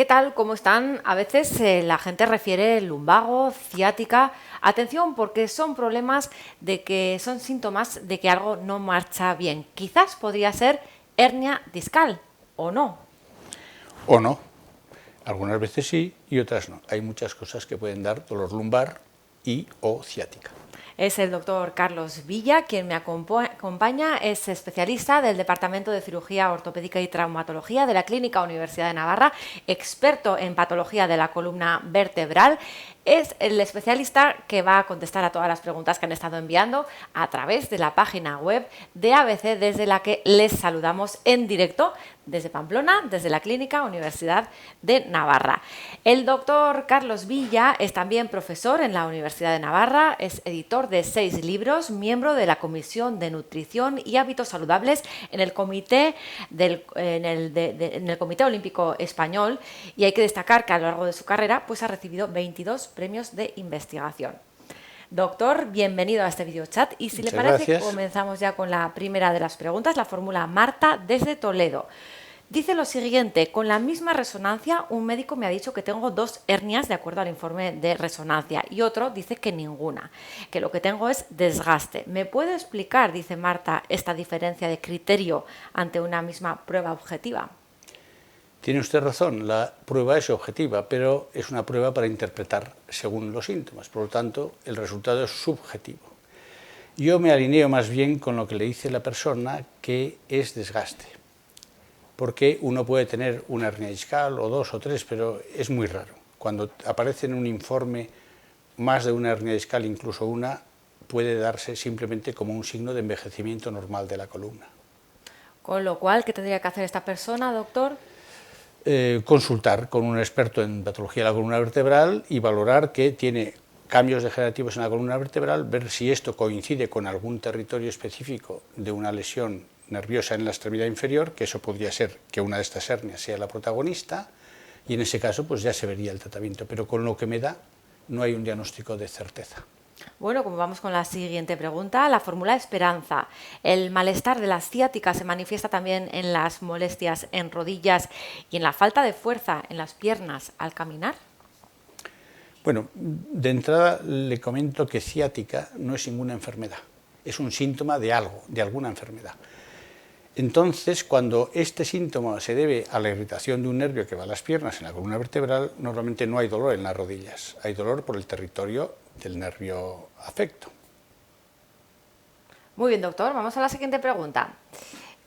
¿Qué tal? ¿Cómo están? A veces la gente refiere lumbago, ciática. Atención, porque son problemas de que son síntomas de que algo no marcha bien. Quizás podría ser hernia discal, ¿o no? O no. Algunas veces sí y otras no. Hay muchas cosas que pueden dar dolor lumbar y o ciática. Es el doctor Carlos Villa quien me acompaña, es especialista del Departamento de Cirugía Ortopédica y Traumatología de la Clínica Universidad de Navarra, experto en patología de la columna vertebral. Es el especialista que va a contestar a todas las preguntas que han estado enviando a través de la página web de ABC, desde la que les saludamos en directo desde Pamplona, desde la Clínica Universidad de Navarra. El doctor Carlos Villa es también profesor en la Universidad de Navarra, es editor de 6 libros, miembro de la Comisión de Nutrición y Hábitos Saludables en el Comité, en el Comité Olímpico Español, y hay que destacar que a lo largo de su carrera pues, ha recibido 22 premios de investigación. Doctor, bienvenido a este videochat y si Muchas le parece gracias. Comenzamos ya con la primera de las preguntas, la fórmula Marta desde Toledo. Dice lo siguiente: con la misma resonancia un médico me ha dicho que tengo 2 hernias de acuerdo al informe de resonancia y otro dice que ninguna, que lo que tengo es desgaste. ¿Me puede explicar, dice Marta, esta diferencia de criterio ante una misma prueba objetiva? Tiene usted razón, la prueba es objetiva, pero es una prueba para interpretar según los síntomas, por lo tanto el resultado es subjetivo. Yo me alineo más bien con lo que le dice la persona, que es desgaste, porque uno puede tener una hernia discal o 2 o 3, pero es muy raro. Cuando aparece en un informe más de una hernia discal, incluso una, puede darse simplemente como un signo de envejecimiento normal de la columna. Con lo cual, ¿qué tendría que hacer esta persona, doctor? Consultar con un experto en patología de la columna vertebral y valorar que tiene cambios degenerativos en la columna vertebral, ver si esto coincide con algún territorio específico de una lesión nerviosa en la extremidad inferior, que eso podría ser que una de estas hernias sea la protagonista, y en ese caso pues ya se vería el tratamiento, pero con lo que me da no hay un diagnóstico de certeza. Bueno, como vamos con la siguiente pregunta, la fórmula Esperanza. ¿El malestar de la ciática se manifiesta también en las molestias en rodillas y en la falta de fuerza en las piernas al caminar? Bueno, de entrada le comento que ciática no es ninguna enfermedad, es un síntoma de algo, de alguna enfermedad. Entonces, cuando este síntoma se debe a la irritación de un nervio que va a las piernas en la columna vertebral, normalmente no hay dolor en las rodillas, hay dolor por el territorio del nervio afecto. Muy bien, doctor. Vamos a la siguiente pregunta.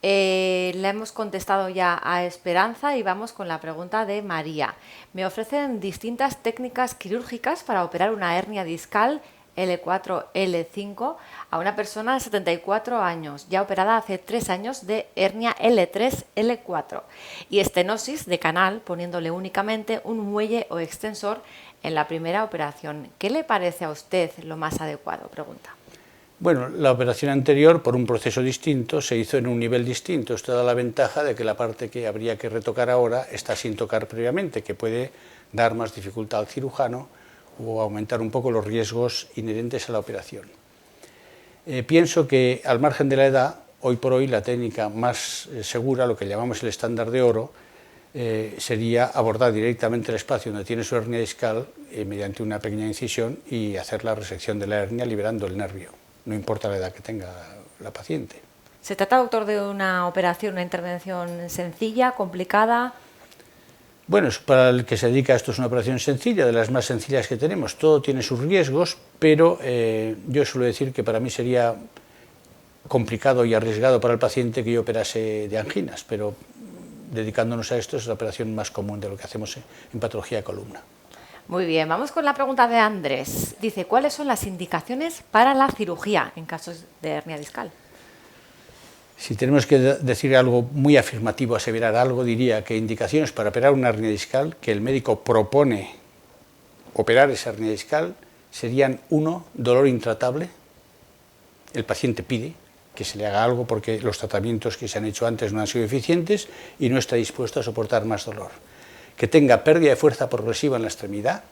Le hemos contestado ya a Esperanza y vamos con la pregunta de María. Me ofrecen distintas técnicas quirúrgicas para operar una hernia discal L4, L5 a una persona de 74 años, ya operada hace 3 años de hernia L3, L4 y estenosis de canal, poniéndole únicamente un muelle o extensor en la primera operación. ¿Qué le parece a usted lo más adecuado? Pregunta. Bueno, la operación anterior, por un proceso distinto, se hizo en un nivel distinto. Esto da la ventaja de que la parte que habría que retocar ahora está sin tocar previamente, que puede dar más dificultad al cirujano o aumentar un poco los riesgos inherentes a la operación. Pienso que, al margen de la edad, hoy por hoy la técnica más segura, lo que llamamos el estándar de oro, sería abordar directamente el espacio donde tiene su hernia discal mediante una pequeña incisión y hacer la resección de la hernia liberando el nervio, no importa la edad que tenga la paciente. ¿Se trata, doctor, de una operación, una intervención sencilla, complicada? Bueno, para el que se dedica a esto es una operación sencilla, de las más sencillas que tenemos. Todo tiene sus riesgos, pero yo suelo decir que para mí sería complicado y arriesgado para el paciente que yo operase de anginas, pero dedicándonos a esto es la operación más común de lo que hacemos en patología de columna. Muy bien, vamos con la pregunta de Andrés. Dice, ¿cuáles son las indicaciones para la cirugía en casos de hernia discal? Si tenemos que decir algo muy afirmativo, aseverar algo, diría que indicaciones para operar una hernia discal, que el médico propone operar esa hernia discal, serían: 1, dolor intratable. El paciente pide que se le haga algo porque los tratamientos que se han hecho antes no han sido eficientes y no está dispuesto a soportar más dolor. Que tenga pérdida de fuerza progresiva en la extremidad,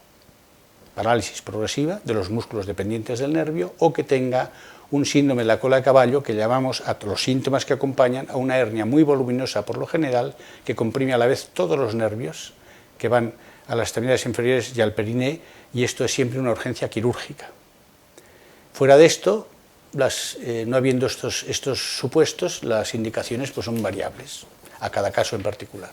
parálisis progresiva de los músculos dependientes del nervio, o que tenga un síndrome de la cola de caballo, que llamamos a los síntomas que acompañan a una hernia muy voluminosa por lo general, que comprime a la vez todos los nervios que van a las extremidades inferiores y al periné, y esto es siempre una urgencia quirúrgica. Fuera de esto, no habiendo estos supuestos, las indicaciones pues son variables, a cada caso en particular.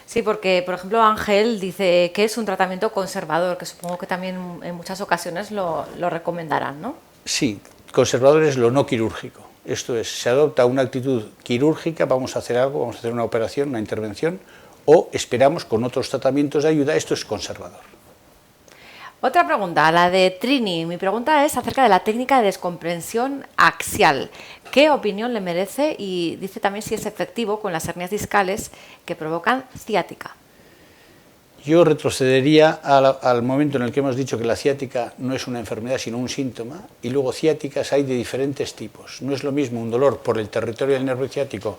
Sí, porque, por ejemplo, Ángel dice que es un tratamiento conservador, que supongo que también en muchas ocasiones lo recomendarán, ¿no? Sí, conservador es lo no quirúrgico. Esto es, se adopta una actitud quirúrgica, vamos a hacer algo, vamos a hacer una operación, una intervención, o esperamos con otros tratamientos de ayuda, esto es conservador. Otra pregunta, la de Trini. Mi pregunta es acerca de la técnica de descompresión axial. ¿Qué opinión le merece? Y dice también si es efectivo con las hernias discales que provocan ciática. Yo retrocedería al momento en el que hemos dicho que la ciática no es una enfermedad sino un síntoma, y luego ciáticas hay de diferentes tipos. No es lo mismo un dolor por el territorio del nervio ciático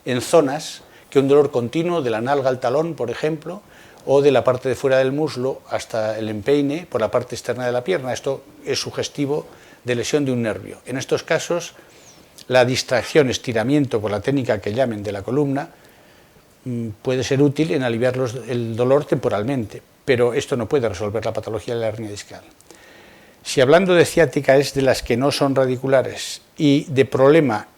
en zonas que un dolor continuo de la nalga al talón, por ejemplo, o de la parte de fuera del muslo hasta el empeine por la parte externa de la pierna. Esto es sugestivo de lesión de un nervio. En estos casos, la distracción, estiramiento por la técnica que llamen de la columna, puede ser útil en aliviar el dolor temporalmente, pero esto no puede resolver la patología de la hernia discal. Si hablando de ciática es de las que no son radiculares y de problema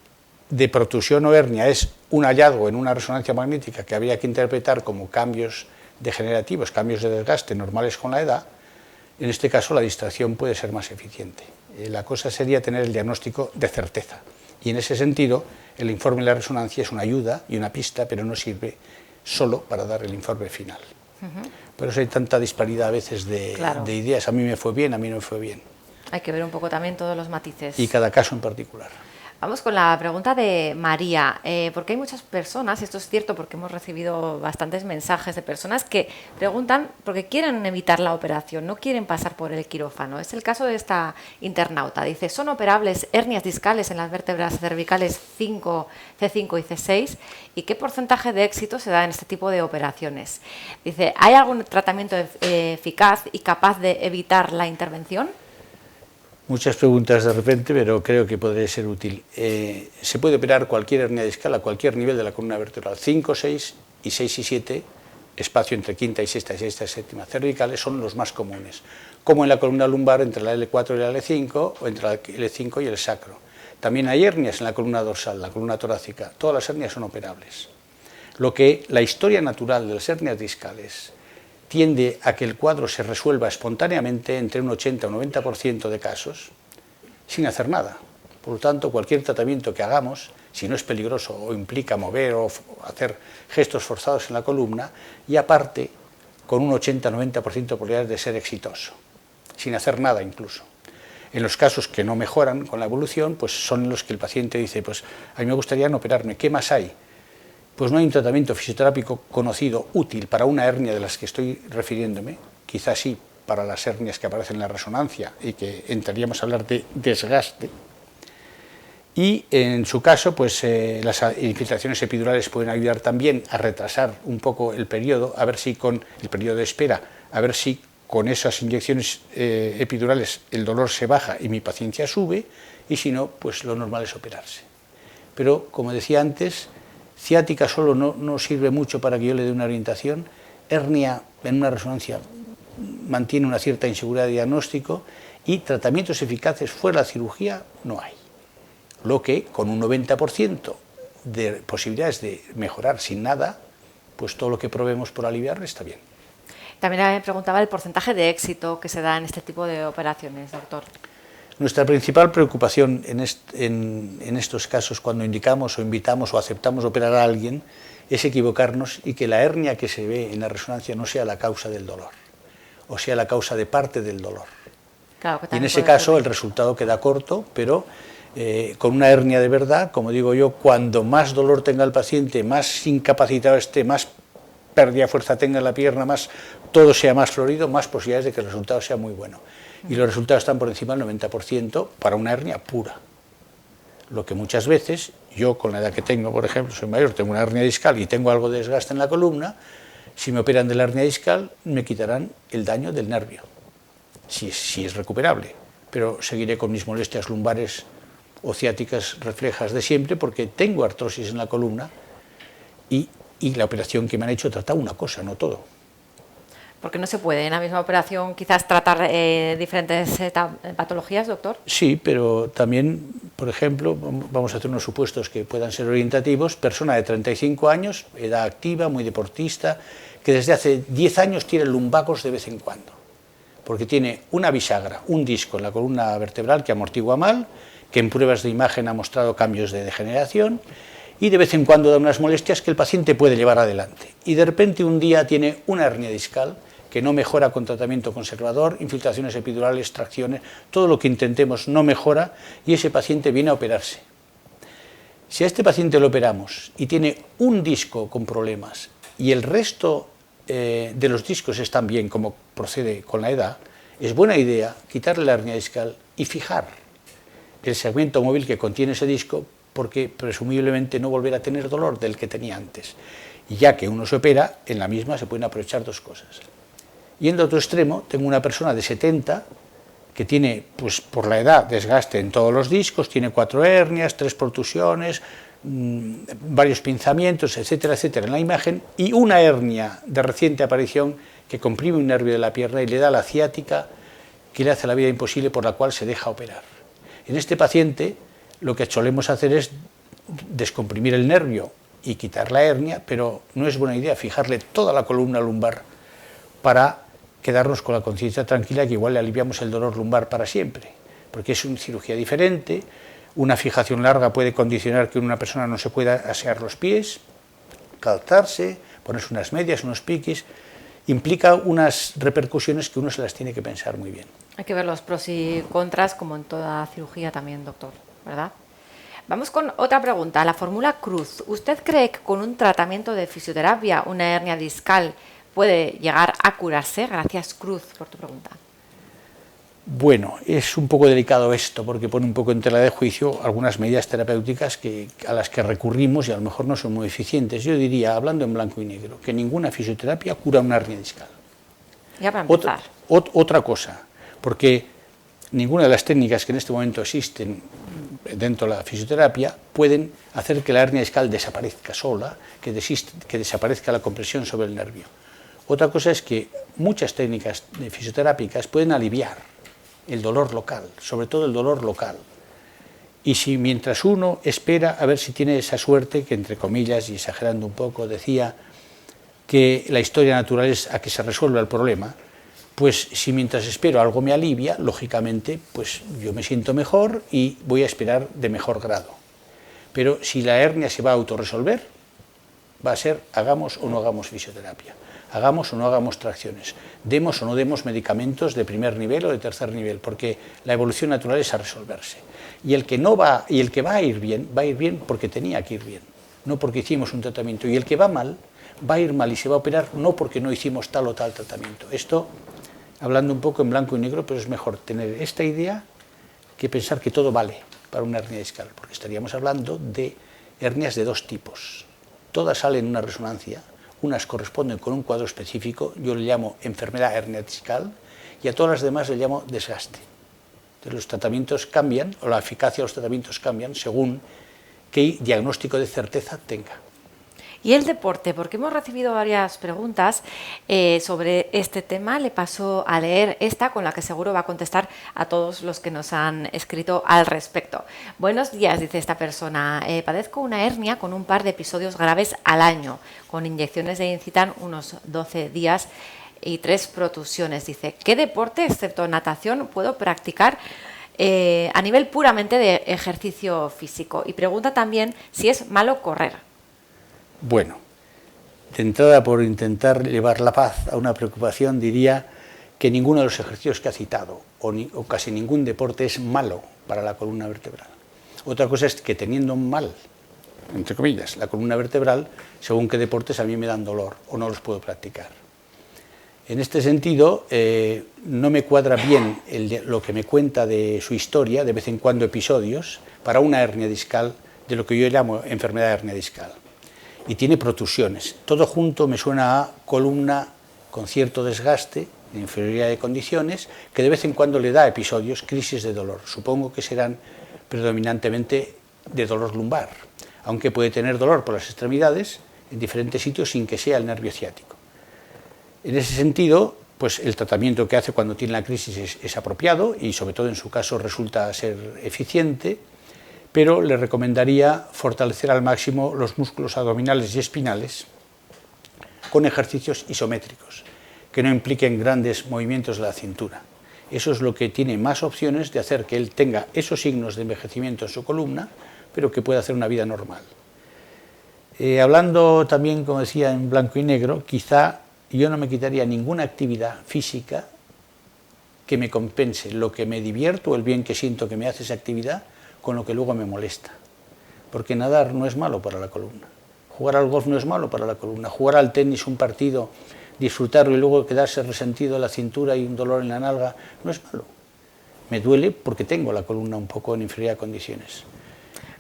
de protusión o hernia es un hallazgo en una resonancia magnética que habría que interpretar como cambios degenerativos, cambios de desgaste normales con la edad, en este caso la distracción puede ser más eficiente. La cosa sería tener el diagnóstico de certeza, y en ese sentido el informe de la resonancia es una ayuda y una pista, pero no sirve solo para dar el informe final. Por eso hay tanta disparidad a veces de ideas, a mí me fue bien, a mí no me fue bien. Hay que ver un poco también todos los matices. Y cada caso en particular. Vamos con la pregunta de María, porque hay muchas personas, y esto es cierto porque hemos recibido bastantes mensajes de personas que preguntan porque quieren evitar la operación, no quieren pasar por el quirófano. Es el caso de esta internauta. Dice, ¿son operables hernias discales en las vértebras cervicales C5 y C6? ¿Y qué porcentaje de éxito se da en este tipo de operaciones? Dice, ¿hay algún tratamiento eficaz y capaz de evitar la intervención? Muchas preguntas de repente, pero creo que podría ser útil. Se puede operar cualquier hernia discal a cualquier nivel de la columna vertebral. 5, 6 y 6 y 7, espacio entre quinta y sexta y séptima cervicales, son los más comunes. Como en la columna lumbar entre la L4 y la L5, o entre la L5 y el sacro. También hay hernias en la columna dorsal, la columna torácica. Todas las hernias son operables. Lo que la historia natural de las hernias discales tiende a que el cuadro se resuelva espontáneamente entre un 80 o 90% de casos sin hacer nada. Por lo tanto, cualquier tratamiento que hagamos, si no es peligroso o implica mover o hacer gestos forzados en la columna, y aparte con un 80-90% de probabilidades de ser exitoso, sin hacer nada incluso. En los casos que no mejoran con la evolución, pues son los que el paciente dice, pues a mí me gustaría no operarme, ¿qué más hay? Pues no hay un tratamiento fisioterápico conocido útil para una hernia de las que estoy refiriéndome, quizás sí para las hernias que aparecen en la resonancia y que entraríamos a hablar de desgaste. Y en su caso, pues las infiltraciones epidurales pueden ayudar también a retrasar un poco el periodo, a ver si con el periodo de espera, a ver si con esas inyecciones epidurales el dolor se baja y mi paciencia sube, y si no, pues lo normal es operarse. Pero, como decía antes, ciática solo no sirve mucho para que yo le dé una orientación. Hernia en una resonancia mantiene una cierta inseguridad de diagnóstico, y tratamientos eficaces fuera de la cirugía no hay. Lo que con un 90% de posibilidades de mejorar sin nada, pues todo lo que probemos por aliviar está bien. También me preguntaba el porcentaje de éxito que se da en este tipo de operaciones, doctor. Nuestra principal preocupación en estos casos, cuando indicamos o invitamos o aceptamos operar a alguien, es equivocarnos y que la hernia que se ve en la resonancia no sea la causa del dolor, o sea la causa de parte del dolor. Claro, y en ese caso el resultado queda corto, pero con una hernia de verdad, como digo yo, cuando más dolor tenga el paciente, más incapacitado esté, más pérdida de fuerza tenga en la pierna, más todo sea más florido, más posibilidades de que el resultado sea muy bueno. Y los resultados están por encima del 90% para una hernia pura. Lo que muchas veces, yo con la edad que tengo, por ejemplo, soy mayor, tengo una hernia discal y tengo algo de desgaste en la columna, si me operan de la hernia discal me quitarán el daño del nervio, si es recuperable, pero seguiré con mis molestias lumbares o ciáticas reflejas de siempre porque tengo artrosis en la columna y la operación que me han hecho trata una cosa, no todo. Porque no se puede en la misma operación quizás tratar diferentes patologías, doctor. Sí, pero también, por ejemplo, vamos a hacer unos supuestos que puedan ser orientativos. Persona de 35 años, edad activa, muy deportista, que desde hace 10 años tiene lumbagos de vez en cuando, porque tiene una bisagra, un disco en la columna vertebral que amortigua mal, que en pruebas de imagen ha mostrado cambios de degeneración, y de vez en cuando da unas molestias que el paciente puede llevar adelante. Y de repente un día tiene una hernia discal que no mejora con tratamiento conservador, infiltraciones epidurales, tracciones, todo lo que intentemos no mejora, y ese paciente viene a operarse. Si a este paciente lo operamos y tiene un disco con problemas y el resto de los discos están bien, como procede con la edad, es buena idea quitarle la hernia discal y fijar el segmento móvil que contiene ese disco, porque presumiblemente no volverá a tener dolor del que tenía antes. Y ya que uno se opera, en la misma se pueden aprovechar dos cosas. Yendo a otro extremo, tengo una persona de 70 que tiene, pues por la edad, desgaste en todos los discos, tiene 4 hernias, 3 protusiones, varios pinzamientos, etcétera, etcétera, en la imagen, y una hernia de reciente aparición que comprime un nervio de la pierna y le da la ciática que le hace la vida imposible, por la cual se deja operar. En este paciente lo que solemos hacer es descomprimir el nervio y quitar la hernia, pero no es buena idea fijarle toda la columna lumbar para quedarnos con la conciencia tranquila que igual le aliviamos el dolor lumbar para siempre, porque es una cirugía diferente. Una fijación larga puede condicionar que una persona no se pueda asear los pies, calzarse, ponerse unas medias, unos piquis, implica unas repercusiones que uno se las tiene que pensar muy bien. Hay que ver los pros y contras, como en toda cirugía también, doctor, ¿verdad? Vamos con otra pregunta, la fórmula Cruz. ¿Usted cree que con un tratamiento de fisioterapia una hernia discal puede llegar a curarse? Gracias, Cruz, por tu pregunta. Bueno, es un poco delicado esto, porque pone un poco en tela de juicio algunas medidas terapéuticas a las que recurrimos y a lo mejor no son muy eficientes. Yo diría, hablando en blanco y negro, que ninguna fisioterapia cura una hernia discal. Ya para empezar. Otra cosa, porque ninguna de las técnicas que en este momento existen dentro de la fisioterapia pueden hacer que la hernia discal desaparezca sola, que desaparezca la compresión sobre el nervio. Otra cosa es que muchas técnicas fisioterápicas pueden aliviar el dolor local, sobre todo el dolor local. Y si mientras uno espera a ver si tiene esa suerte, que entre comillas y exagerando un poco decía que la historia natural es a que se resuelva el problema, pues si mientras espero algo me alivia, lógicamente pues yo me siento mejor y voy a esperar de mejor grado. Pero si la hernia se va a autorresolver, va a ser hagamos o no hagamos fisioterapia, hagamos o no hagamos tracciones, demos o no demos medicamentos de primer nivel o de tercer nivel, porque la evolución natural es a resolverse. Y el que va a ir bien porque tenía que ir bien, no porque hicimos un tratamiento. Y el que va a ir mal y se va a operar no porque no hicimos tal o tal tratamiento. Esto, hablando un poco en blanco y negro, pero es mejor tener esta idea que pensar que todo vale para una hernia discal, porque estaríamos hablando de hernias de dos tipos. Todas salen en una resonancia, unas corresponden con un cuadro específico, yo le llamo enfermedad hernia discal, y a todas las demás le llamo desgaste. Entonces los tratamientos cambian, o la eficacia de los tratamientos cambian según qué diagnóstico de certeza tenga. Y el deporte, porque hemos recibido varias preguntas sobre este tema. Le paso a leer esta, con la que seguro va a contestar a todos los que nos han escrito al respecto. Buenos días, dice esta persona. Padezco una hernia con un par de episodios graves al año, con inyecciones de Incitan unos 12 días y 3 protusiones. Dice, ¿qué deporte, excepto natación, puedo practicar a nivel puramente de ejercicio físico? Y pregunta también si es malo correr. Bueno, de entrada, por intentar llevar la paz a una preocupación, diría que ninguno de los ejercicios que ha citado, o casi ningún deporte, es malo para la columna vertebral. Otra cosa es que teniendo mal, entre comillas, la columna vertebral, según qué deportes a mí me dan dolor o no los puedo practicar. En este sentido, no me cuadra bien lo que me cuenta de su historia, de vez en cuando episodios, para una hernia discal, de lo que yo llamo enfermedad de hernia discal. Y tiene protusiones. Todo junto me suena a columna con cierto desgaste, de inferioridad de condiciones, que de vez en cuando le da episodios, crisis de dolor. Supongo que serán predominantemente de dolor lumbar, aunque puede tener dolor por las extremidades en diferentes sitios sin que sea el nervio ciático. En ese sentido, pues el tratamiento que hace cuando tiene la crisis es apropiado y sobre todo en su caso resulta ser eficiente, pero le recomendaría fortalecer al máximo los músculos abdominales y espinales con ejercicios isométricos, que no impliquen grandes movimientos de la cintura. Eso es lo que tiene más opciones de hacer que él tenga esos signos de envejecimiento en su columna, pero que pueda hacer una vida normal. Hablando también, como decía, en blanco y negro, quizá yo no me quitaría ninguna actividad física que me compense lo que me divierto o el bien que siento que me hace esa actividad con lo que luego me molesta. Porque nadar no es malo para la columna, jugar al golf no es malo para la columna, jugar al tenis un partido, disfrutarlo y luego quedarse resentido en la cintura y un dolor en la nalga, no es malo. Me duele porque tengo la columna un poco en inferioridad condiciones.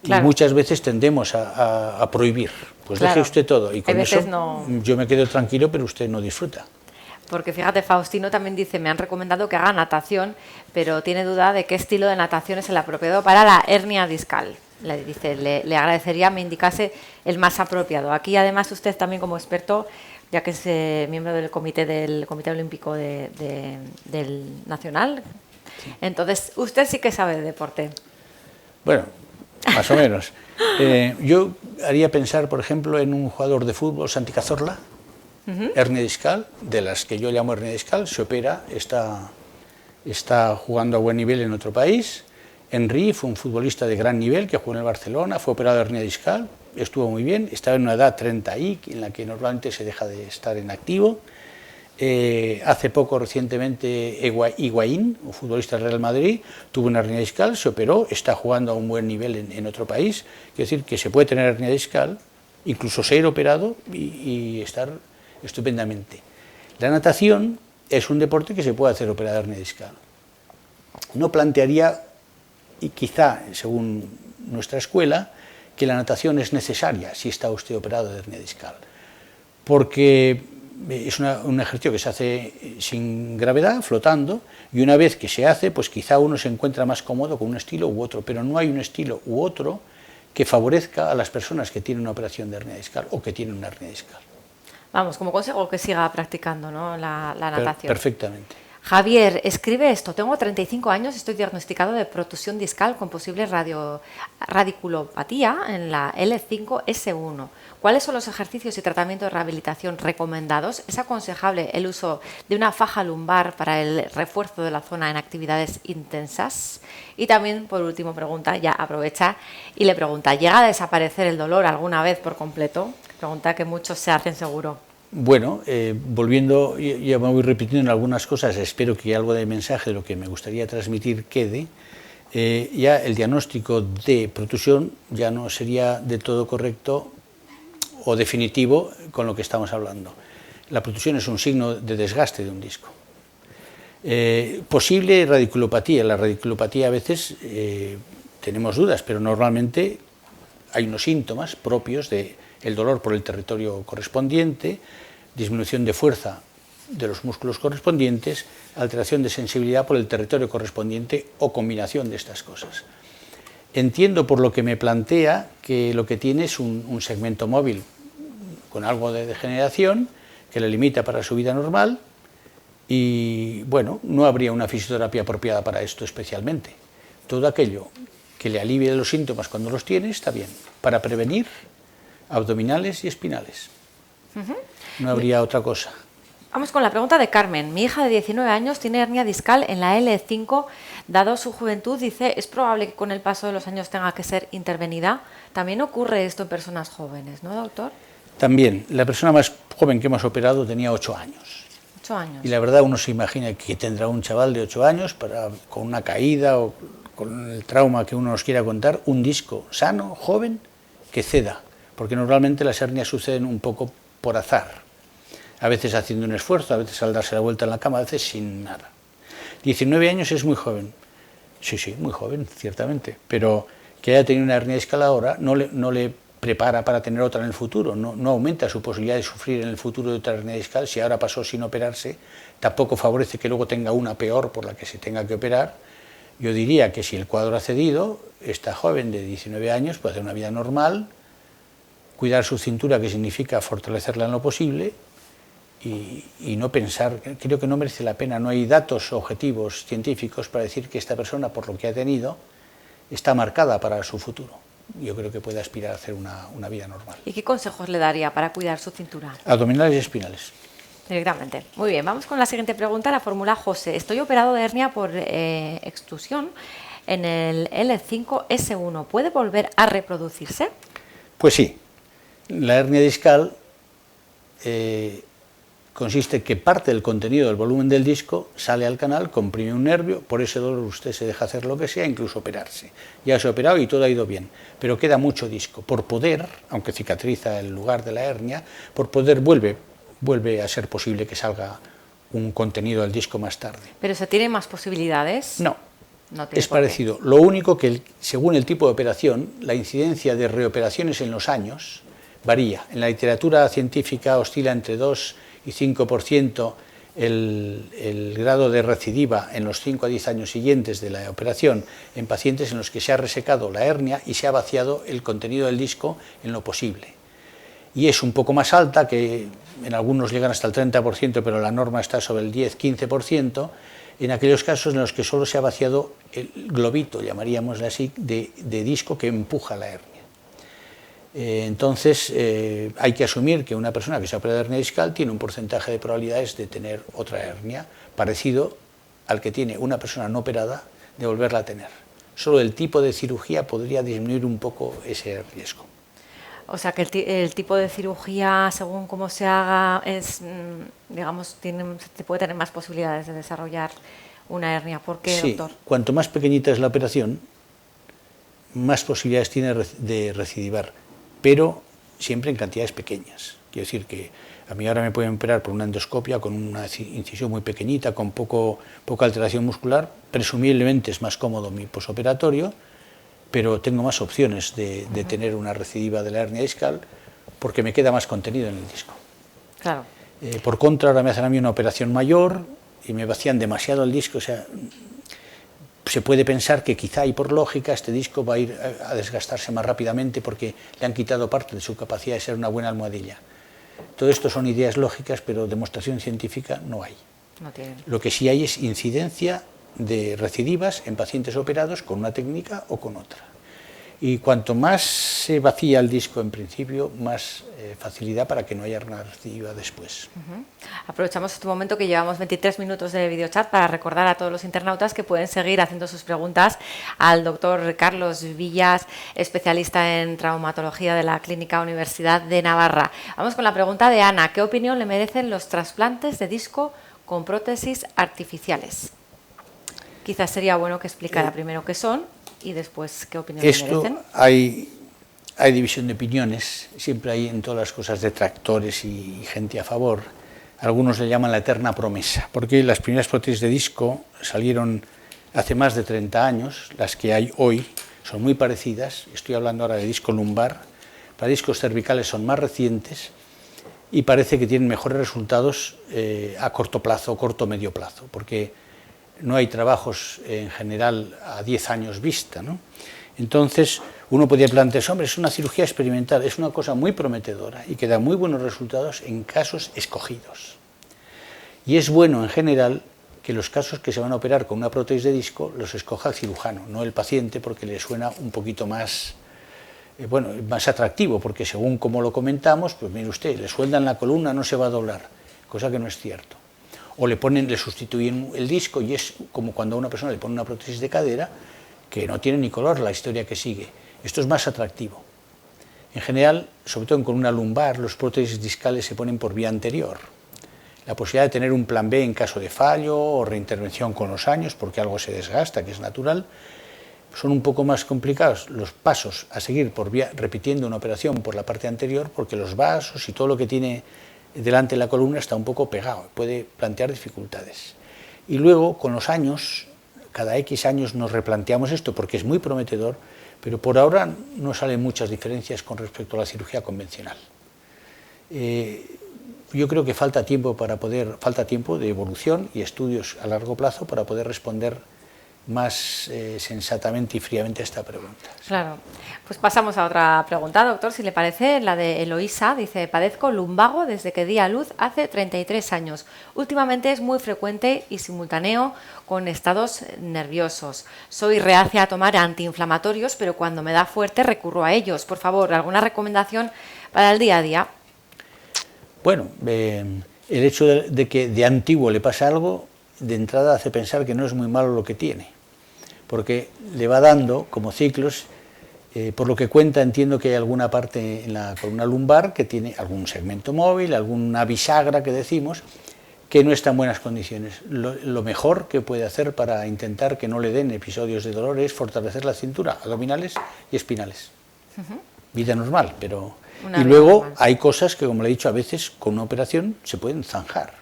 Claro. Y muchas veces tendemos a prohibir, pues claro, deje usted todo, y con eso yo me quedo tranquilo, pero usted no disfruta. Porque fíjate, Faustino también dice, me han recomendado que haga natación, pero tiene duda de qué estilo de natación es el apropiado para la hernia discal. Le dice, le agradecería me indicase el más apropiado. Aquí además usted también como experto, ya que es miembro del Comité Olímpico del Nacional, sí. Entonces usted sí que sabe de deporte. Bueno, más o menos. Yo haría pensar, por ejemplo, en un jugador de fútbol, Santi Cazorla, hernia discal, de las que yo llamo hernia discal, se opera, está jugando a buen nivel en otro país. Henry fue un futbolista de gran nivel que jugó en el Barcelona, fue operado de hernia discal, estuvo muy bien, estaba en una edad 30i, en la que normalmente se deja de estar en activo. Hace poco, recientemente, Higuaín, un futbolista del Real Madrid, tuvo una hernia discal, se operó, está jugando a un buen nivel en otro país. Quiere decir que se puede tener hernia discal, incluso ser operado y estar estupendamente. La natación es un deporte que se puede hacer operada de hernia discal. No plantearía, y quizá según nuestra escuela, que la natación es necesaria si está usted operado de hernia discal, porque es un ejercicio que se hace sin gravedad, flotando, y una vez que se hace, pues quizá uno se encuentra más cómodo con un estilo u otro, pero no hay un estilo u otro que favorezca a las personas que tienen una operación de hernia discal o que tienen una hernia discal. Vamos, como consejo que siga practicando, ¿no?, la natación. Perfectamente. Javier, escribe esto, tengo 35 años, estoy diagnosticado de protusión discal con posible radiculopatía en la L5S1. ¿Cuáles son los ejercicios y tratamientos de rehabilitación recomendados? ¿Es aconsejable el uso de una faja lumbar para el refuerzo de la zona en actividades intensas? Y también, por último, pregunta, ya aprovecha y le pregunta, ¿llega a desaparecer el dolor alguna vez por completo? Pregunta que muchos se hacen seguro. Bueno, volviendo, ya me voy repitiendo en algunas cosas, espero que algo de mensaje de lo que me gustaría transmitir quede. Ya el diagnóstico de protusión ya no sería del todo correcto o definitivo con lo que estamos hablando. La protusión es un signo de desgaste de un disco. Posible radiculopatía. La radiculopatía a veces tenemos dudas, pero normalmente hay unos síntomas propios de el dolor por el territorio correspondiente, disminución de fuerza de los músculos correspondientes, alteración de sensibilidad por el territorio correspondiente o combinación de estas cosas. Entiendo por lo que me plantea que lo que tiene es un segmento móvil con algo de degeneración que le limita para su vida normal y, bueno, no habría una fisioterapia apropiada para esto especialmente. Todo aquello que le alivie los síntomas cuando los tiene está bien. Para prevenir, abdominales y espinales. No habría otra cosa. Vamos con la pregunta de Carmen. Mi hija de 19 años tiene hernia discal en la L5. Dado su juventud, dice, ¿es probable que con el paso de los años tenga que ser intervenida? También ocurre esto en personas jóvenes, ¿no, doctor? También. La persona más joven que hemos operado tenía 8 años. 8 años. Y la verdad uno se imagina que tendrá un chaval de 8 años con una caída o con el trauma que uno nos quiera contar, un disco sano, joven, que ceda. Porque normalmente las hernias suceden un poco por azar, a veces haciendo un esfuerzo, a veces al darse la vuelta en la cama, a veces sin nada. 19 años es muy joven, sí, muy joven, ciertamente, pero que haya tenido una hernia discal ahora no le prepara para tener otra en el futuro, no aumenta su posibilidad de sufrir en el futuro de otra hernia discal. Si ahora pasó sin operarse, tampoco favorece que luego tenga una peor por la que se tenga que operar. Yo diría que si el cuadro ha cedido, esta joven de 19 años puede hacer una vida normal, cuidar su cintura, que significa fortalecerla en lo posible, y no pensar, creo que no merece la pena, no hay datos objetivos científicos para decir que esta persona, por lo que ha tenido, está marcada para su futuro. Yo creo que puede aspirar a hacer una vida normal. ¿Y qué consejos le daría para cuidar su cintura? Abdominales y espinales. Directamente. Muy bien, vamos con la siguiente pregunta, la formula José. Estoy operado de hernia por extrusión en el L5-S1. ¿Puede volver a reproducirse? Pues sí. La hernia discal consiste en que parte del contenido del volumen del disco sale al canal, comprime un nervio, por ese dolor usted se deja hacer lo que sea, incluso operarse. Ya se ha operado y todo ha ido bien, pero queda mucho disco. Por poder, aunque cicatriza el lugar de la hernia, por poder vuelve a ser posible que salga un contenido del disco más tarde. ¿Pero se tiene más posibilidades? No, tiene es parecido. Lo único que, según el tipo de operación, la incidencia de reoperaciones en los años varía. En la literatura científica oscila entre 2 y 5% el grado de recidiva en los 5 a 10 años siguientes de la operación en pacientes en los que se ha resecado la hernia y se ha vaciado el contenido del disco en lo posible. Y es un poco más alta, que en algunos llegan hasta el 30%, pero la norma está sobre el 10-15%, en aquellos casos en los que solo se ha vaciado el globito, llamaríamos así, de disco que empuja la hernia. Entonces, hay que asumir que una persona que se ha operado de hernia discal tiene un porcentaje de probabilidades de tener otra hernia, parecido al que tiene una persona no operada de volverla a tener. Solo el tipo de cirugía podría disminuir un poco ese riesgo. O sea que el tipo de cirugía, según cómo se haga, es, digamos, se puede tener más posibilidades de desarrollar una hernia. ¿Por qué, sí, doctor? Cuanto más pequeñita es la operación, más posibilidades tiene de recidivar, pero siempre en cantidades pequeñas. Quiero decir que a mí ahora me pueden operar por una endoscopia con una incisión muy pequeñita, con poca alteración muscular, presumiblemente es más cómodo mi posoperatorio, pero tengo más opciones de tener una recidiva de la hernia discal porque me queda más contenido en el disco. Claro. Por contra, ahora me hacen a mí una operación mayor y me vacían demasiado el disco, o sea, se puede pensar que quizá y por lógica este disco va a ir a desgastarse más rápidamente porque le han quitado parte de su capacidad de ser una buena almohadilla. Todo esto son ideas lógicas, pero demostración científica no hay. No tienen. Lo que sí hay es incidencia de recidivas en pacientes operados con una técnica o con otra. Y cuanto más se vacía el disco en principio, más facilidad para que no haya una recidiva después. Aprovechamos este momento que llevamos 23 minutos de videochat para recordar a todos los internautas que pueden seguir haciendo sus preguntas al doctor Carlos Villas, especialista en traumatología de la Clínica Universidad de Navarra. Vamos con la pregunta de Ana. ¿Qué opinión le merecen los trasplantes de disco con prótesis artificiales? Quizás sería bueno que explicara primero qué son y después qué opinión le merecen. Hay división de opiniones, siempre hay en todas las cosas detractores y gente a favor. Algunos le llaman la eterna promesa, porque las primeras prótesis de disco salieron hace más de 30 años, las que hay hoy son muy parecidas, estoy hablando ahora de disco lumbar, para discos cervicales son más recientes y parece que tienen mejores resultados a corto plazo o corto-medio plazo, porque no hay trabajos en general a 10 años vista, ¿no? Entonces, uno podría plantearse, hombre, es una cirugía experimental, es una cosa muy prometedora y que da muy buenos resultados en casos escogidos. Y es bueno, en general, que los casos que se van a operar con una prótesis de disco los escoja el cirujano, no el paciente, porque le suena un poquito más, más atractivo, porque según como lo comentamos, pues mire usted, le sueldan la columna, no se va a doblar, cosa que no es cierto. O le sustituyen el disco y es como cuando a una persona le ponen una prótesis de cadera que no tiene ni color la historia que sigue. Esto es más atractivo. En general, sobre todo con una lumbar, los prótesis discales se ponen por vía anterior. La posibilidad de tener un plan B en caso de fallo o reintervención con los años, porque algo se desgasta, que es natural, son un poco más complicados los pasos a seguir por vía, repitiendo una operación por la parte anterior, porque los vasos y todo lo que tiene delante de la columna está un poco pegado, puede plantear dificultades. Y luego, con los años, cada X años nos replanteamos esto porque es muy prometedor, pero por ahora no salen muchas diferencias con respecto a la cirugía convencional. Yo creo que falta tiempo de evolución y estudios a largo plazo para poder responder más sensatamente y fríamente esta pregunta. Claro. Pues pasamos a otra pregunta, doctor, si le parece, la de Eloísa. Dice: padezco lumbago desde que di a luz hace 33 años. Últimamente es muy frecuente y simultáneo con estados nerviosos. Soy reacia a tomar antiinflamatorios, pero cuando me da fuerte recurro a ellos. Por favor, ¿alguna recomendación para el día a día? Bueno, el hecho de que de antiguo le pasa algo, de entrada hace pensar que no es muy malo lo que tiene, porque le va dando como ciclos. Por lo que cuenta, entiendo que hay alguna parte en la columna lumbar que tiene algún segmento móvil, alguna bisagra que decimos, que no está en buenas condiciones. Lo mejor que puede hacer para intentar que no le den episodios de dolor es fortalecer la cintura, abdominales y espinales. Vida normal, pero... Y luego hay cosas que, como le he dicho, a veces con una operación se pueden zanjar.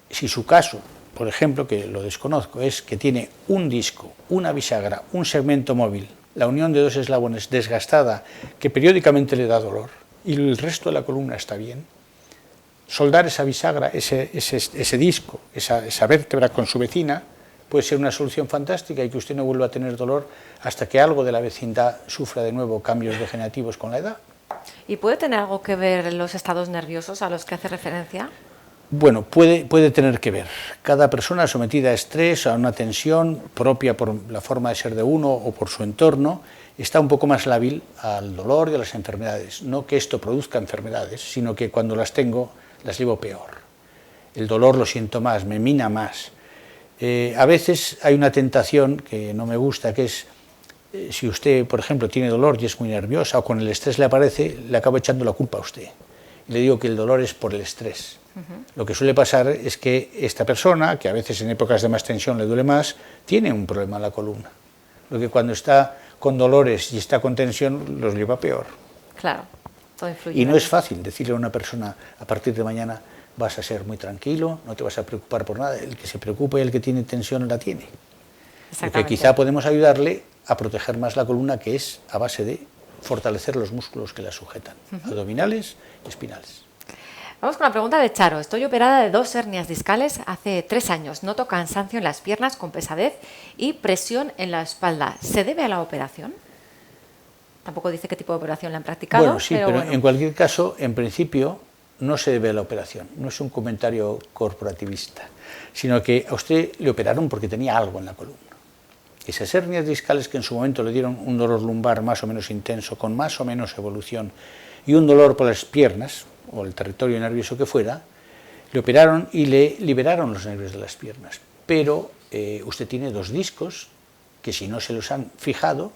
Si su caso, por ejemplo, que lo desconozco, es que tiene un disco, una bisagra, un segmento móvil, la unión de dos eslabones desgastada, que periódicamente le da dolor, y el resto de la columna está bien, soldar esa bisagra, ese disco, esa vértebra con su vecina, puede ser una solución fantástica y que usted no vuelva a tener dolor hasta que algo de la vecindad sufra de nuevo cambios degenerativos con la edad. ¿Y puede tener algo que ver los estados nerviosos a los que hace referencia? Bueno, puede tener que ver. Cada persona sometida a estrés, a una tensión propia por la forma de ser de uno o por su entorno, está un poco más lábil al dolor y a las enfermedades. No que esto produzca enfermedades, sino que cuando las tengo las llevo peor. El dolor lo siento más, me mina más. A veces hay una tentación que no me gusta, que es, si usted, por ejemplo, tiene dolor y es muy nerviosa o con el estrés le aparece, le acabo echando la culpa a usted. Y le digo que el dolor es por el estrés. Lo que suele pasar es que esta persona, que a veces en épocas de más tensión le duele más, tiene un problema en la columna. Lo que cuando está con dolores y está con tensión los lleva peor. Claro, todo influye. Y no es fácil decirle a una persona, a partir de mañana vas a ser muy tranquilo, no te vas a preocupar por nada. El que se preocupa y el que tiene tensión la tiene. Lo que quizá podemos ayudarle a proteger más la columna, que es a base de fortalecer los músculos que la sujetan, abdominales y espinales. Vamos con la pregunta de Charo. Estoy operada de 2 hernias discales hace 3 años. Noto cansancio en las piernas con pesadez y presión en la espalda. ¿Se debe a la operación? Tampoco dice qué tipo de operación le han practicado. Bueno, sí, pero en cualquier caso, en principio, no se debe a la operación. No es un comentario corporativista, sino que a usted le operaron porque tenía algo en la columna. Esas hernias discales que en su momento le dieron un dolor lumbar más o menos intenso, con más o menos evolución, y un dolor por las piernas, o el territorio nervioso que fuera, le operaron y le liberaron los nervios de las piernas. Pero usted tiene 2 discos que, si no se los han fijado,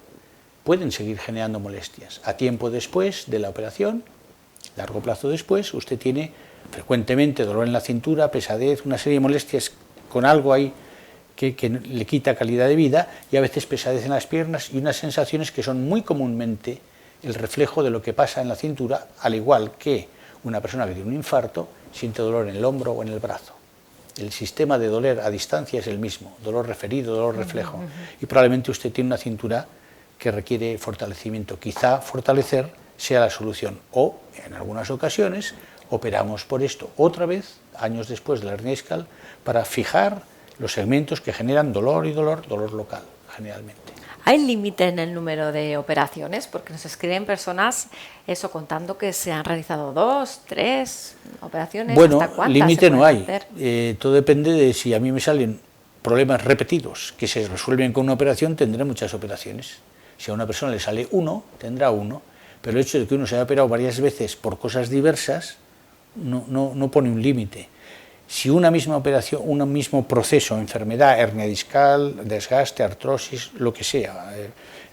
pueden seguir generando molestias. A tiempo después de la operación, largo plazo después, usted tiene frecuentemente dolor en la cintura, pesadez, una serie de molestias con algo ahí que le quita calidad de vida, y a veces pesadez en las piernas y unas sensaciones que son muy comúnmente el reflejo de lo que pasa en la cintura, al igual que una persona que tiene un infarto siente dolor en el hombro o en el brazo. El sistema de dolor a distancia es el mismo, dolor referido, dolor reflejo, y probablemente usted tiene una cintura que requiere fortalecimiento. Quizá fortalecer sea la solución, o en algunas ocasiones operamos por esto otra vez, años después de la hernia discal, para fijar los segmentos que generan dolor y dolor local, generalmente. ¿Hay límite en el número de operaciones? Porque nos escriben personas eso contando que se han realizado 2, 3 operaciones. Bueno, ¿hasta cuántas límite no hay. hacer? Todo depende de si a mí me salen problemas repetidos que se resuelven con una operación, tendré muchas operaciones. Si a una persona le sale 1, tendrá 1. Pero el hecho de que uno se haya operado varias veces por cosas diversas no pone un límite. Si una misma operación, un mismo proceso, enfermedad, hernia discal, desgaste, artrosis, lo que sea,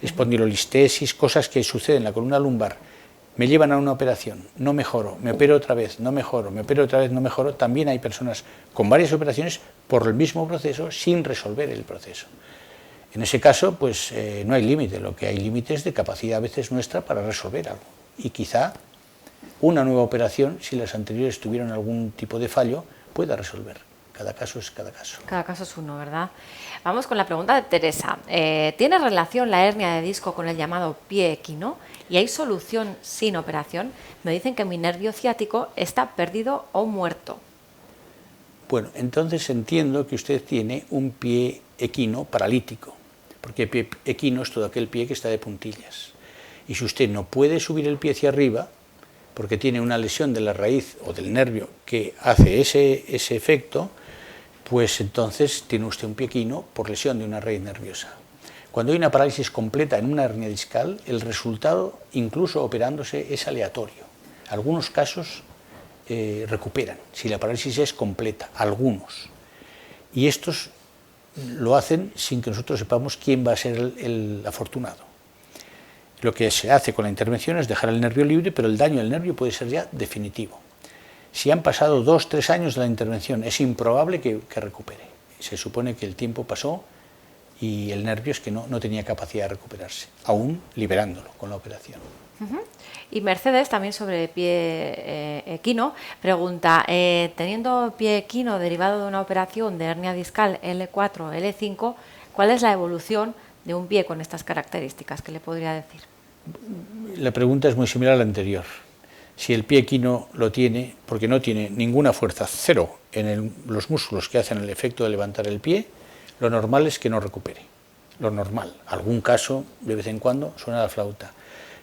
espondilolistesis, cosas que suceden en la columna lumbar, me llevan a una operación, no mejoro, me opero otra vez, no mejoro, me opero otra vez, no mejoro, también hay personas con varias operaciones por el mismo proceso sin resolver el proceso. En ese caso, pues no hay límite, lo que hay límite es de capacidad a veces nuestra para resolver algo. Y quizá una nueva operación, si las anteriores tuvieron algún tipo de fallo, pueda resolver. Cada caso es cada caso. Cada caso es uno, ¿verdad? Vamos con la pregunta de Teresa. ¿Tiene relación la hernia de disco con el llamado pie equino? ¿Y hay solución sin operación? Me dicen que mi nervio ciático está perdido o muerto. Bueno, entonces entiendo que usted tiene un pie equino paralítico, porque el pie equino es todo aquel pie que está de puntillas. Y si usted no puede subir el pie hacia arriba, porque tiene una lesión de la raíz o del nervio que hace ese efecto, pues entonces tiene usted un pie equino por lesión de una raíz nerviosa. Cuando hay una parálisis completa en una hernia discal, el resultado, incluso operándose, es aleatorio. Algunos casos recuperan, si la parálisis es completa, algunos. Y estos lo hacen sin que nosotros sepamos quién va a ser el afortunado. Lo que se hace con la intervención es dejar el nervio libre, pero el daño del nervio puede ser ya definitivo. Si han pasado 2 o 3 años de la intervención, es improbable que recupere. Se supone que el tiempo pasó y el nervio es que no tenía capacidad de recuperarse, aún liberándolo con la operación. Y Mercedes, también sobre pie equino, pregunta, teniendo pie equino derivado de una operación de hernia discal L4, L5, ¿cuál es la evolución de un pie con estas características? ¿Qué le podría decir? La pregunta es muy similar a la anterior. Si el pie equino lo tiene, porque no tiene ninguna fuerza, cero, en los músculos que hacen el efecto de levantar el pie, lo normal es que no recupere. Lo normal. Algún caso, de vez en cuando, suena la flauta.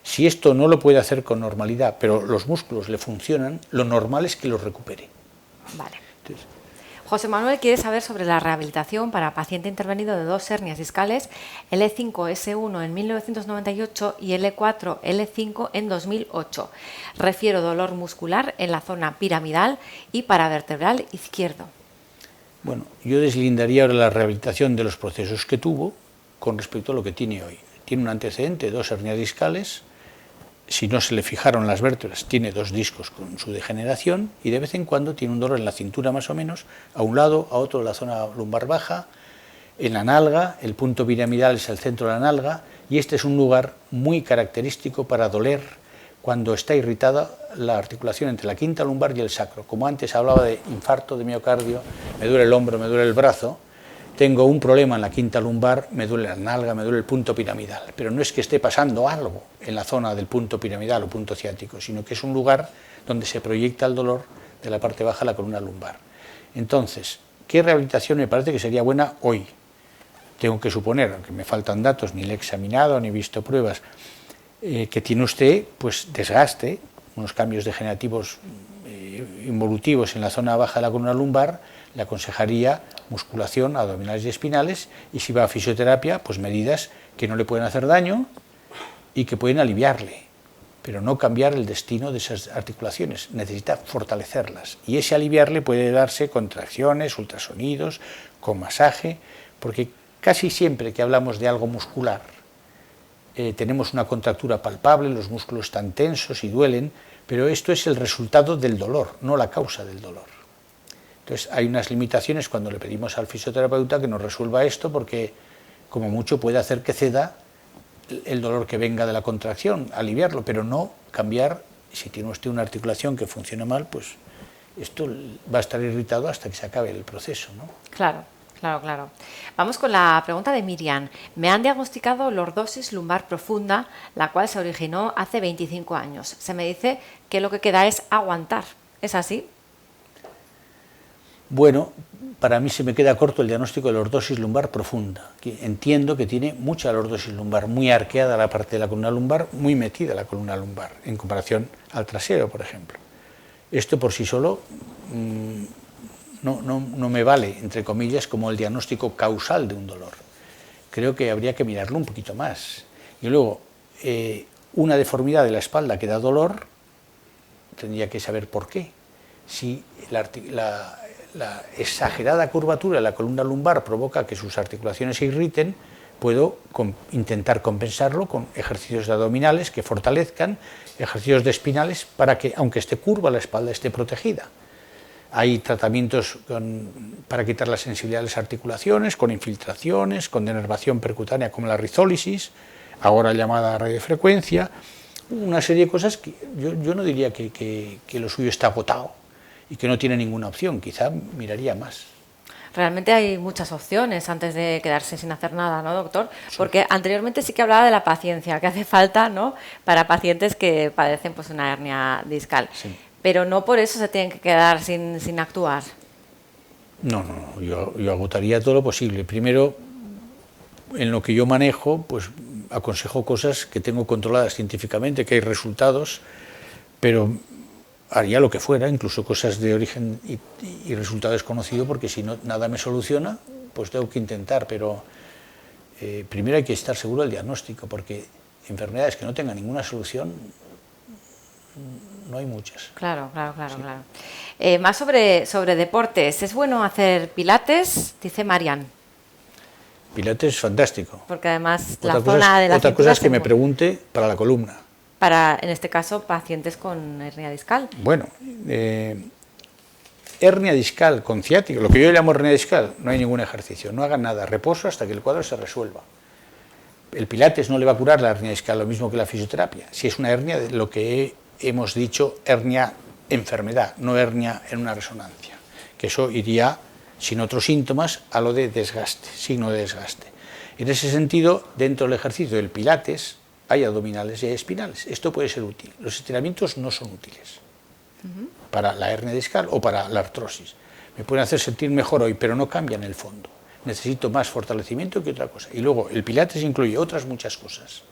Si esto no lo puede hacer con normalidad, pero los músculos le funcionan, lo normal es que los recupere. Vale. Entonces, José Manuel quiere saber sobre la rehabilitación para paciente intervenido de 2 hernias discales, L5-S1 en 1998 y L4-L5 en 2008. Refiero dolor muscular en la zona piramidal y paravertebral izquierdo. Bueno, yo deslindaría ahora la rehabilitación de los procesos que tuvo con respecto a lo que tiene hoy. Tiene un antecedente, 2 hernias discales. Si no se le fijaron las vértebras, tiene 2 discos con su degeneración y de vez en cuando tiene un dolor en la cintura más o menos, a un lado, a otro, en la zona lumbar baja, en la nalga, el punto piramidal es el centro de la nalga y este es un lugar muy característico para doler cuando está irritada la articulación entre la quinta lumbar y el sacro. Como antes hablaba de infarto de miocardio, me duele el hombro, me duele el brazo, tengo un problema en la quinta lumbar, me duele la nalga, me duele el punto piramidal, pero no es que esté pasando algo en la zona del punto piramidal o punto ciático, sino que es un lugar donde se proyecta el dolor de la parte baja de la columna lumbar. Entonces, ¿qué rehabilitación me parece que sería buena hoy? Tengo que suponer, aunque me faltan datos, ni le he examinado ni he visto pruebas, que tiene usted pues desgaste, unos cambios degenerativos involutivos en la zona baja de la columna lumbar, le aconsejaría musculación, abdominales y espinales, y si va a fisioterapia, pues medidas que no le pueden hacer daño y que pueden aliviarle, pero no cambiar el destino de esas articulaciones, necesita fortalecerlas, y ese aliviarle puede darse con tracciones, ultrasonidos, con masaje, porque casi siempre que hablamos de algo muscular, tenemos una contractura palpable, los músculos están tensos y duelen, pero esto es el resultado del dolor, no la causa del dolor. Entonces hay unas limitaciones cuando le pedimos al fisioterapeuta que nos resuelva esto, porque como mucho puede hacer que ceda el dolor que venga de la contracción, aliviarlo, pero no cambiar. Si tiene usted una articulación que funciona mal, pues esto va a estar irritado hasta que se acabe el proceso, ¿no? Claro. Claro. Vamos con la pregunta de Miriam. Me han diagnosticado lordosis lumbar profunda, la cual se originó hace 25 años. Se me dice que lo que queda es aguantar. ¿Es así? Bueno, para mí se me queda corto el diagnóstico de lordosis lumbar profunda. Entiendo que tiene mucha lordosis lumbar, muy arqueada la parte de la columna lumbar, muy metida la columna lumbar, en comparación al trasero, por ejemplo. Esto por sí solo no me vale, entre comillas, como el diagnóstico causal de un dolor. Creo que habría que mirarlo un poquito más. Y luego, una deformidad de la espalda que da dolor, tendría que saber por qué. Si la exagerada curvatura de la columna lumbar provoca que sus articulaciones se irriten, puedo intentar compensarlo con ejercicios de abdominales que fortalezcan, ejercicios de espinales para que, aunque esté curva, la espalda esté protegida. Hay tratamientos para quitar la sensibilidad de las articulaciones, con infiltraciones, con denervación percutánea como la rizólisis, ahora llamada radiofrecuencia, una serie de cosas que yo no diría que lo suyo está agotado y que no tiene ninguna opción, quizá miraría más. Realmente hay muchas opciones antes de quedarse sin hacer nada, ¿no, doctor? Sí. Porque anteriormente sí que hablaba de la paciencia, que hace falta, ¿no?, para pacientes que padecen pues una hernia discal. Sí. Pero no por eso se tienen que quedar sin actuar. No, yo agotaría todo lo posible. Primero, en lo que yo manejo, pues aconsejo cosas que tengo controladas científicamente, que hay resultados, pero haría lo que fuera, incluso cosas de origen y resultado desconocido, porque si no, nada me soluciona, pues tengo que intentar, pero primero hay que estar seguro del diagnóstico, porque enfermedades que no tengan ninguna solución, no hay muchas. Claro. Sí. Más sobre deportes, ¿es bueno hacer pilates? Dice Marian. Pilates es fantástico. Porque además Otra la zona de la otra cintura cosa es que se me mueve. pregunte para la columna. Para, en este caso, pacientes con hernia discal. Bueno, hernia discal con ciático, lo que yo llamo hernia discal, no hay ningún ejercicio, no hagan nada, reposo hasta que el cuadro se resuelva. El pilates no le va a curar la hernia discal, lo mismo que la fisioterapia. Si es una hernia, lo que hemos dicho, hernia enfermedad, no hernia en una resonancia, que eso iría, sin otros síntomas, a lo de desgaste, signo de desgaste. En ese sentido, dentro del ejercicio del pilates, hay abdominales y hay espinales. Esto puede ser útil. Los estiramientos no son útiles para la hernia discal o para la artrosis. Me pueden hacer sentir mejor hoy, pero no cambian el fondo. Necesito más fortalecimiento que otra cosa. Y luego, el pilates incluye otras muchas cosas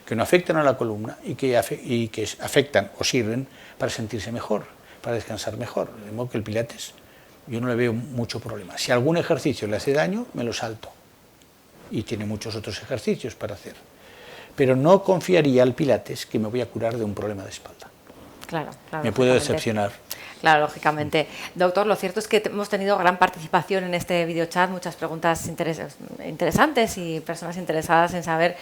que no afectan a la columna y que afectan o sirven para sentirse mejor, para descansar mejor. De modo que el pilates yo no le veo mucho problema. Si algún ejercicio le hace daño, me lo salto. Y tiene muchos otros ejercicios para hacer. Pero no confiaría al pilates que me voy a curar de un problema de espalda. Claro, me puede decepcionar. Claro, lógicamente. Doctor, lo cierto es que hemos tenido gran participación en este videochat, muchas preguntas interesantes y personas interesadas en saber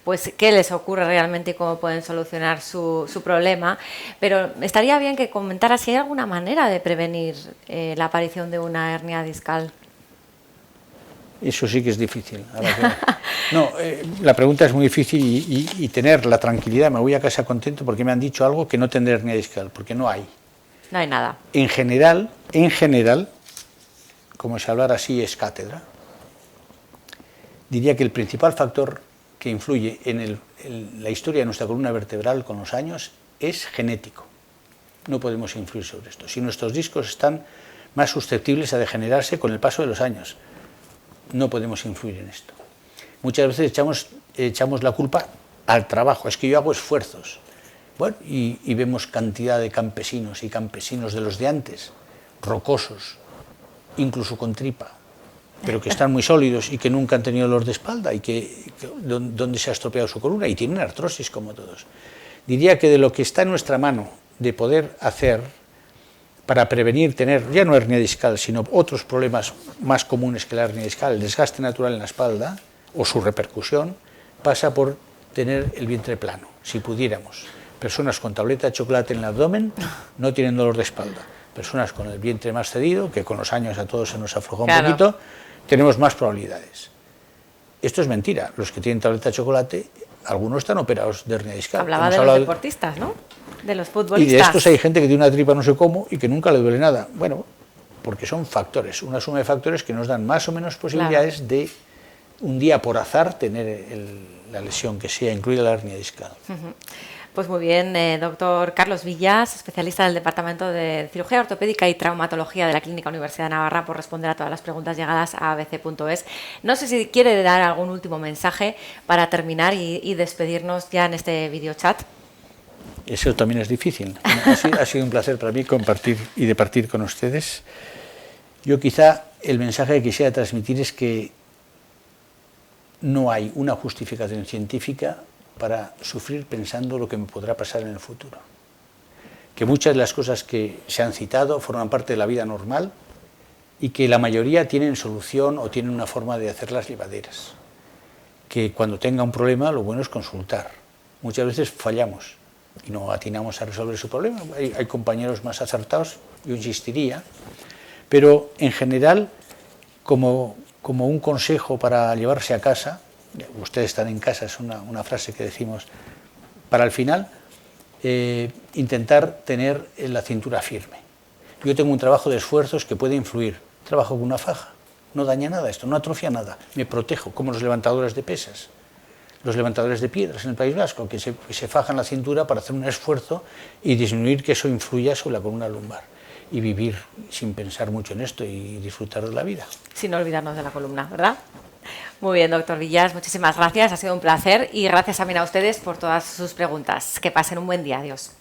pues qué les ocurre realmente y cómo pueden solucionar su problema. Pero estaría bien que comentara si hay alguna manera de prevenir la aparición de una hernia discal. Eso sí que es difícil. No, la pregunta es muy difícil y tener la tranquilidad, me voy a casa contento porque me han dicho algo que no tendré hernia discal, porque no hay. No hay nada. En general, como si hablar así es cátedra, diría que el principal factor que influye en la historia de nuestra columna vertebral con los años es genético. No podemos influir sobre esto. Si nuestros discos están más susceptibles a degenerarse con el paso de los años, no podemos influir en esto. Muchas veces echamos la culpa al trabajo, es que yo hago esfuerzos. Bueno, y vemos cantidad de campesinos y campesinos de los de antes, rocosos, incluso con tripa, pero que están muy sólidos y que nunca han tenido dolor de espalda y donde se ha estropeado su columna y tienen artrosis como todos. Diría que de lo que está en nuestra mano de poder hacer para prevenir tener, ya no hernia discal, sino otros problemas más comunes que la hernia discal, el desgaste natural en la espalda o su repercusión, pasa por tener el vientre plano, si pudiéramos. Personas con tableta de chocolate en el abdomen no tienen dolor de espalda. Personas con el vientre más cedido, que con los años a todos se nos aflojó un poquito, tenemos más probabilidades. Esto es mentira. Los que tienen tableta de chocolate, algunos están operados de hernia discal. Hablaba de los deportistas, ¿no? De los futbolistas. Y de estos hay gente que tiene una tripa no sé cómo y que nunca le duele nada. Bueno, porque son factores, una suma de factores que nos dan más o menos posibilidades de un día por azar tener la lesión que sea, incluida la hernia discal. Pues muy bien, doctor Carlos Villas, especialista del Departamento de Cirugía Ortopédica y Traumatología de la Clínica Universidad de Navarra, por responder a todas las preguntas llegadas a abc.es. No sé si quiere dar algún último mensaje para terminar y despedirnos ya en este videochat. Eso también es difícil. Ha sido un placer para mí compartir y departir con ustedes. Yo quizá el mensaje que quisiera transmitir es que no hay una justificación científica para sufrir pensando lo que me podrá pasar en el futuro. Que muchas de las cosas que se han citado forman parte de la vida normal y que la mayoría tienen solución o tienen una forma de hacerlas llevaderas. Que cuando tenga un problema lo bueno es consultar. Muchas veces fallamos y no atinamos a resolver su problema. Hay compañeros más acertados, yo insistiría, pero en general, como un consejo para llevarse a casa, ustedes están en casa, es una frase que decimos para el final, intentar tener la cintura firme. Yo tengo un trabajo de esfuerzos que puede influir, trabajo con una faja, no daña nada esto, no atrofia nada, me protejo, como los levantadores de pesas, los levantadores de piedras en el País Vasco, que se fajan la cintura para hacer un esfuerzo y disminuir que eso influya sobre la columna lumbar y vivir sin pensar mucho en esto y disfrutar de la vida. Sin olvidarnos de la columna, ¿verdad? Muy bien, doctor Villas, muchísimas gracias, ha sido un placer y gracias también a ustedes por todas sus preguntas. Que pasen un buen día, adiós.